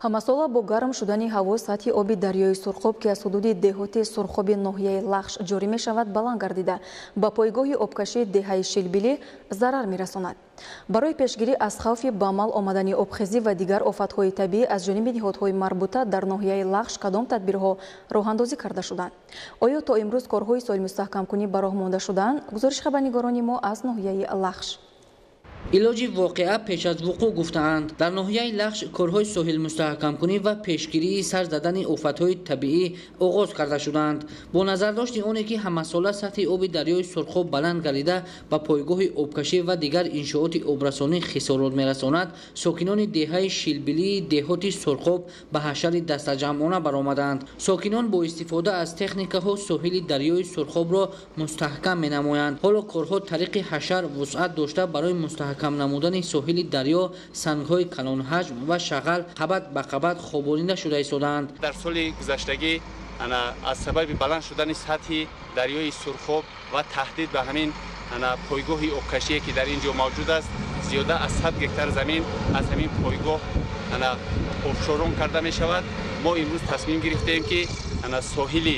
ҳамасола бо гарм шудани ҳаво сатҳи оби дарёи Сурхоб ки аз ҳудуди деҳоти Сурхоби ноҳияи Лахш ҷорӣ мешавад баланд гардида ба пойгоҳи обкашии деҳаи Шилбилӣ зарар мерасонад. барои пешгирӣ аз хавфи ба амал омадани обхезӣ ва дигар офатҳои табиӣ аз ҷониби ниҳодҳои марбута дар ноҳияи Лахш кадом тадбирҳо роҳандозӣ карда шуданд? оё то имрӯз корҳои соҳилмустаҳкамкунӣ ба роҳ монда шуданд? гузориши хабарнигорони мо аз ноҳияи Лахш. илоҷи воқеа пеш аз вуқӯъ гуфтаанд. дар ноҳияи Лахш корҳои соҳилмустаҳкамкунӣ ва пешгирии сар задани офатҳои табиӣ оғоз карда шуданд. бо назардошти оне ки ҳамасола сатҳи оби дарёи Сурхоб баланд гардида ба пойгоҳи обкашӣ ва дигар иншооти обрасонӣ хисорот мерасонад, сокинони деҳаи Шилбилии деҳоти Сурхоб ба ҳашари дастаҷамъона баромаданд. сокинон бо истифода аз техникаҳо соҳили дарёи Сурхобро мустаҳкам менамоянд. ҳоло корҳо тариқи ҳашар вусъат дошта барои мустаҳкам намудани соҳили дарё сангҳои калонҳаҷм ва шағал қабат ба қабат хобонида шуда истоданд. дар соли гузаштагӣ аз сабаби баланд шудани сатҳи дарёи Сурхоб ва таҳдид ба ҳамин пойгоҳи обкашие ки дар ин ҷо мавҷуд аст, зиёда аз 100 гектар замин аз ҳамин пойгоҳ офшорон карда мешавад. мо имрӯз тасмим гирифтем ки соҳили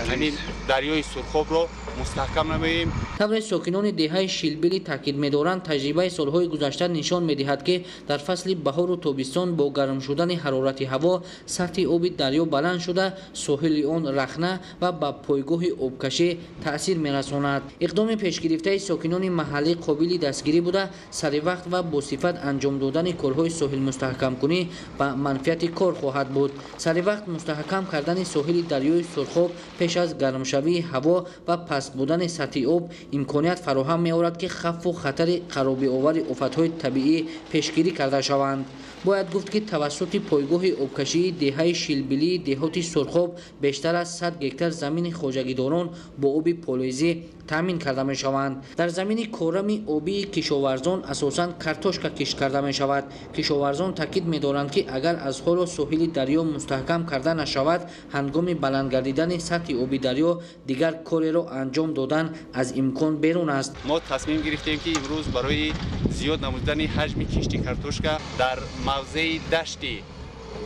ҳамин дарёи Сурхобро мустаҳкам намоем. тавре сокинони деҳаи Шилбилӣ таъкид медоранд, таҷрибаи солҳои гузашта нишон медиҳад ки дар фасли баҳору тобистон бо гарм шудани ҳарорати ҳаво сатҳи оби дарё баланд шуда соҳили он рахна ва ба пойгоҳи обкашӣ таъсир мерасонад. иқдоми пешгирифтаи сокинони маҳаллӣ қобили дастгирӣ буда саривақт ва босифат анҷом додани корҳои соҳилмустаҳкамкунӣ ба манфиати кор хоҳад буд. саривақт мустаҳкам кардани соҳили дарёи Сурхоб пеш аз гармшавии ҳаво ва паст будани сатҳи об имконият фароҳам меорад ки хавфу хатари харобиовари офатҳои табиӣ пешгирӣ карда шаванд. бояд гуфт ки тавассути пойгоҳи обкашии деҳаи Шилбилии деҳоти Сурхоб бештар аз 100 гектар замини хоҷагидорон бо оби полезӣ таъмин карда мешаванд. дар замини корами обии кишоварзон асосан картошка кишт карда мешавад. кишоварзон таъкид медоранд ки агар аз ҳоло соҳили дарё мустаҳкам карда нашавад, ҳангоми баланд гардидани сатҳи оби дарё дигар кореро анҷом додан аз имкон берун аст. мо тасмим гирифтем ки имрӯз барои зиёд намудани ҳаҷми кишти картошка дар мавзеи дашти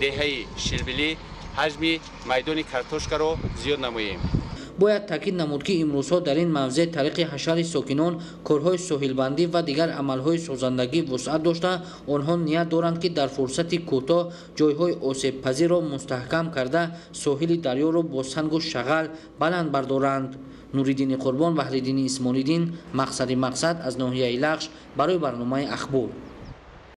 деҳаи Шилбилӣ ҳаҷми майдони картошкаро зиёд намоем. бояд таъкид намуд ки имрӯзҳо дар ин мавзеъ тариқи ҳашари сокинон корҳои соҳилбандӣ ва дигар амалҳои созандагӣ вусъат дошта онҳо ният доранд ки дар фурсати кӯтоҳ ҷойҳои осебпазирро мустаҳкам карда соҳили дарёро бо сангу шағал баланд бардоранд. нуриддини Қурбон, Ваҳриддини Исмониддин, мақсади мақсад аз ноҳияи Лахш барои барномаи ахбор.